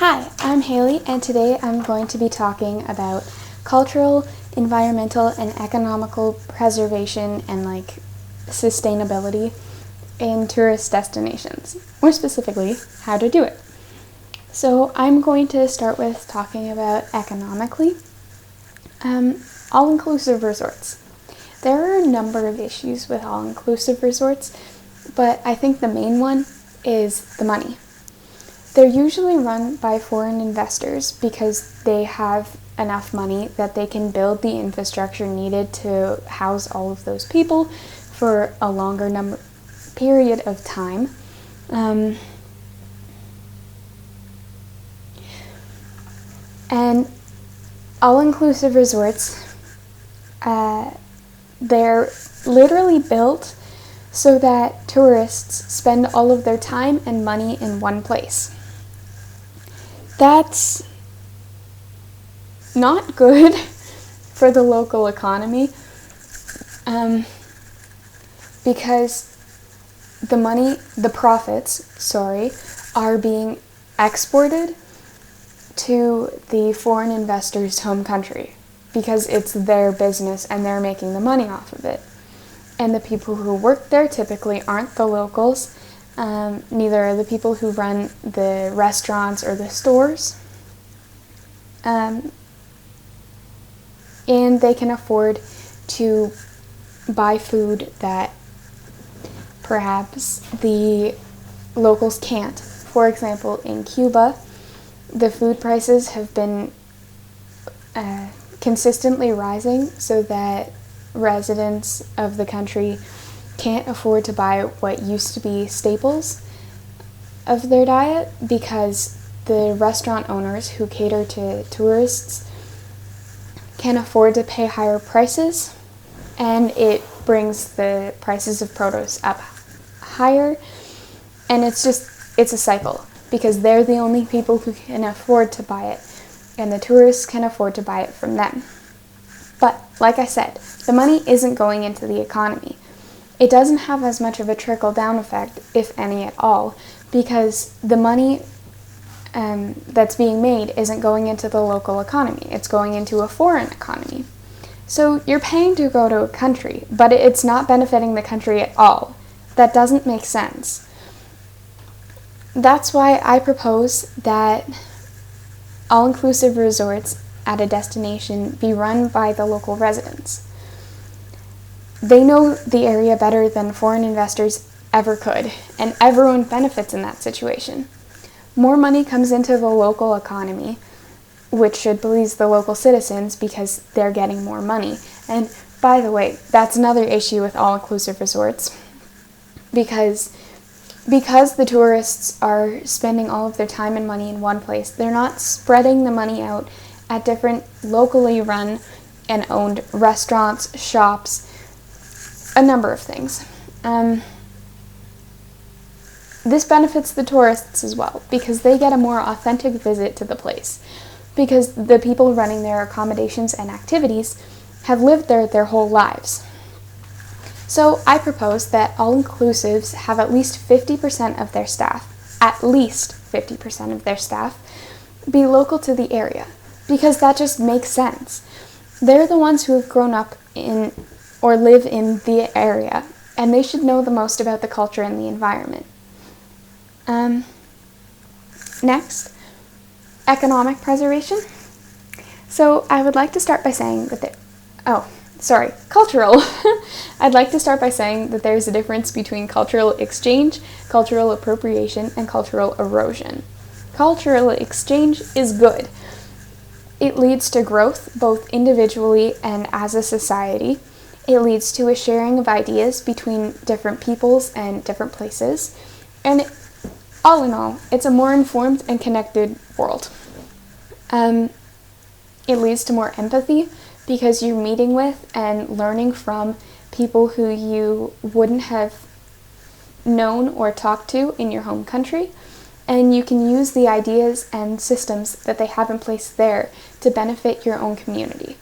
Hi, I'm Haley, and today I'm going to be talking about cultural, environmental, and economical preservation and sustainability in tourist destinations. More specifically, how to do it. So I'm going to start with talking about economically. All-inclusive resorts. There are a number of issues with all-inclusive resorts, but I think the main one is the money. They're usually run by foreign investors because they have enough money that they can build the infrastructure needed to house all of those people for a longer period of time. And all-inclusive resorts, they're literally built so that tourists spend all of their time and money in one place. That's not good for the local economy because the profits, are being exported to the foreign investor's home country because it's their business and they're making the money off of it. And the people who work there typically aren't the locals. Neither are the people who run the restaurants or the stores. And they can afford to buy food that perhaps the locals can't. For example, in Cuba, the food prices have been consistently rising so that residents of the country can't afford to buy what used to be staples of their diet because the restaurant owners who cater to tourists can afford to pay higher prices, and it brings the prices of produce up higher, and it's a cycle because they're the only people who can afford to buy it, and the tourists can afford to buy it from them. But, like I said, the money isn't going into the economy. It doesn't have as much of a trickle-down effect, if any at all, because the money that's being made isn't going into the local economy. It's going into a foreign economy. So you're paying to go to a country, but it's not benefiting the country at all. That doesn't make sense. That's why I propose that all-inclusive resorts at a destination be run by the local residents. They know the area better than foreign investors ever could, and everyone benefits in that situation. More money comes into the local economy, which should please the local citizens because they're getting more money. And by the way, that's another issue with all-inclusive resorts, because the tourists are spending all of their time and money in one place, they're not spreading the money out at different locally run and owned restaurants, shops, a number of things. This benefits the tourists as well because they get a more authentic visit to the place because the people running their accommodations and activities have lived there their whole lives. So I propose that all-inclusives have at least 50% of their staff, be local to the area because that just makes sense. They're the ones who have grown up in or live in the area, and they should know the most about the culture and the environment. Next, economic preservation. So I would like to start by saying that cultural. I'd like to start by saying that there's a difference between cultural exchange, cultural appropriation, and cultural erosion. Cultural exchange is good. It leads to growth both individually and as a society. It leads to a sharing of ideas between different peoples and different places. And all in all, it's a more informed and connected world. It leads to more empathy because you're meeting with and learning from people who you wouldn't have known or talked to in your home country. And you can use the ideas and systems that they have in place there to benefit your own community.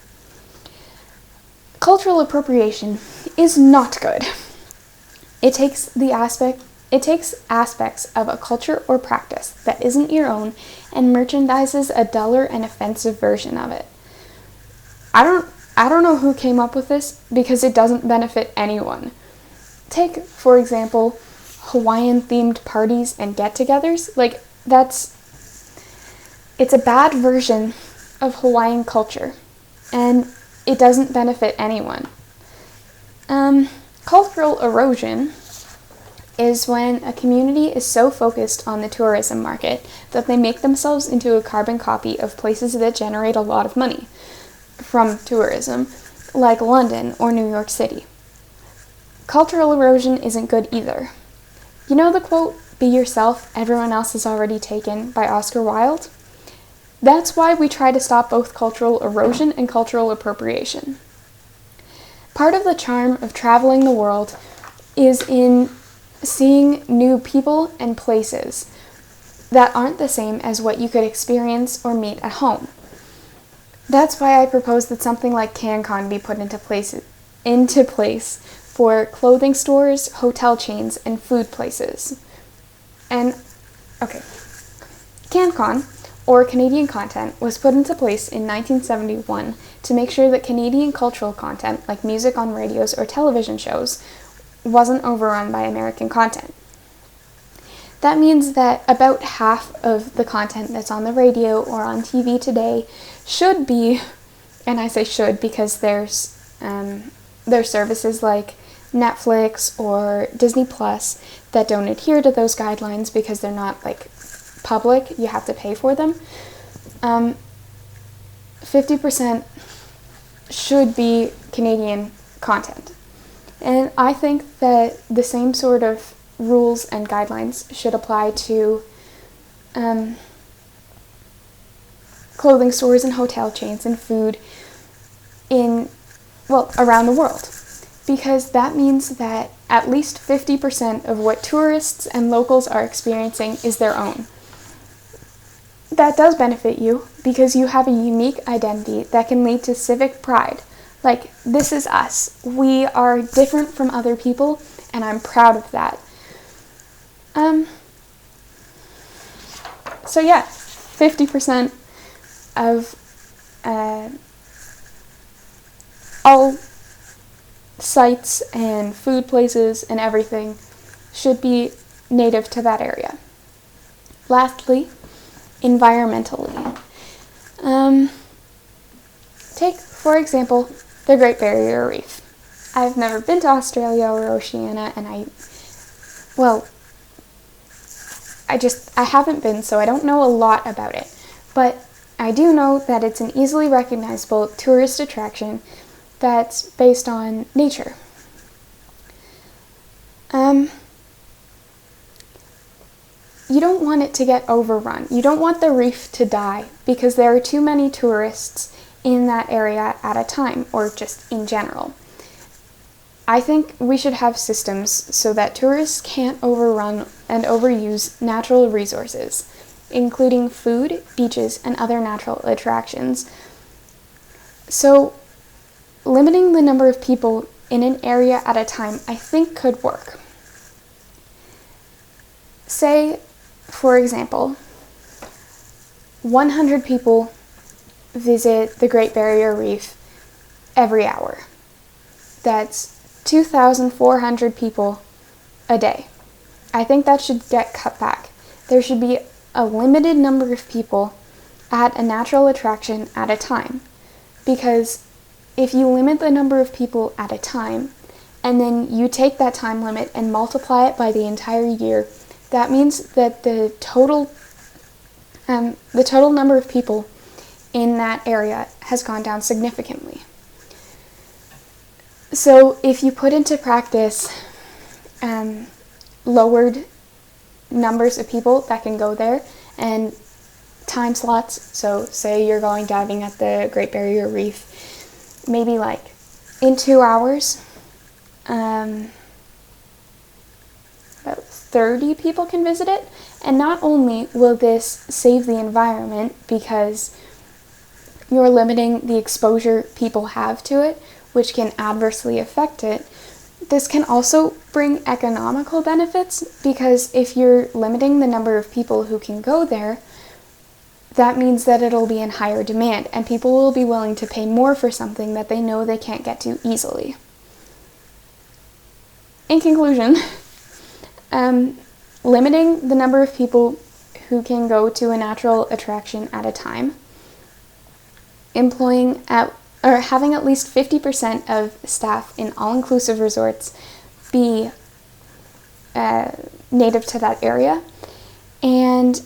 Cultural appropriation is not good. It takes the aspect It takes aspects of a culture or practice that isn't your own and merchandises a duller and offensive version of it. I don't know who came up with this because it doesn't benefit anyone. Take, for example, Hawaiian-themed parties and get-togethers. It's a bad version of Hawaiian culture, and it doesn't benefit anyone. Cultural erosion is when a community is so focused on the tourism market that they make themselves into a carbon copy of places that generate a lot of money from tourism, like London or New York City. Cultural erosion isn't good either. You know the quote, "Be yourself, everyone else is already taken," by Oscar Wilde? That's why we try to stop both cultural erosion and cultural appropriation. Part of the charm of traveling the world is in seeing new people and places that aren't the same as what you could experience or meet at home. That's why I propose that something like CanCon be put into place for clothing stores, hotel chains, and food places. CanCon, or Canadian Content, was put into place in 1971 to make sure that Canadian cultural content, like music on radios or television shows, wasn't overrun by American content. That means that about half of the content that's on the radio or on TV today should be, and I say should because there's services like Netflix or Disney Plus that don't adhere to those guidelines because they're not public, you have to pay for them. 50% should be Canadian content. And I think that the same sort of rules and guidelines should apply to clothing stores and hotel chains and food around the world. Because that means that at least 50% of what tourists and locals are experiencing is their own. That does benefit you because you have a unique identity that can lead to civic pride. This is us. We are different from other people, and I'm proud of that. 50% of all sites and food places and everything should be native to that area. Lastly, environmentally. Take, for example, the Great Barrier Reef. I've never been to Australia or Oceania, and I haven't been, so I don't know a lot about it. But I do know that it's an easily recognizable tourist attraction that's based on nature. You don't want it to get overrun. You don't want the reef to die because there are too many tourists in that area at a time, or just in general. I think we should have systems so that tourists can't overrun and overuse natural resources, including food, beaches, and other natural attractions. So, limiting the number of people in an area at a time, I think, could work. Say, for example, 100 people visit the Great Barrier Reef every hour. That's 2,400 people a day. I think that should get cut back. There should be a limited number of people at a natural attraction at a time. Because if you limit the number of people at a time, and then you take that time limit and multiply it by the entire year, that means that the total number of people in that area has gone down significantly. So if you put into practice lowered numbers of people that can go there and time slots, so say you're going diving at the Great Barrier Reef, maybe in 2 hours, about 30 people can visit it. And not only will this save the environment because you're limiting the exposure people have to it, which can adversely affect it, This can also bring economical benefits, because if you're limiting the number of people who can go there, that means that it'll be in higher demand, and people will be willing to pay more for something that they know they can't get to easily. In conclusion, limiting the number of people who can go to a natural attraction at a time, having at least 50% of staff in all-inclusive resorts be native to that area, and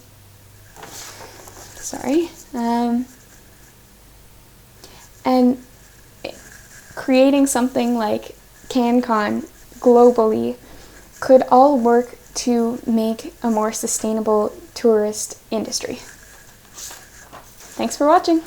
creating something like CanCon globally could all work to make a more sustainable tourist industry. Thanks for watching.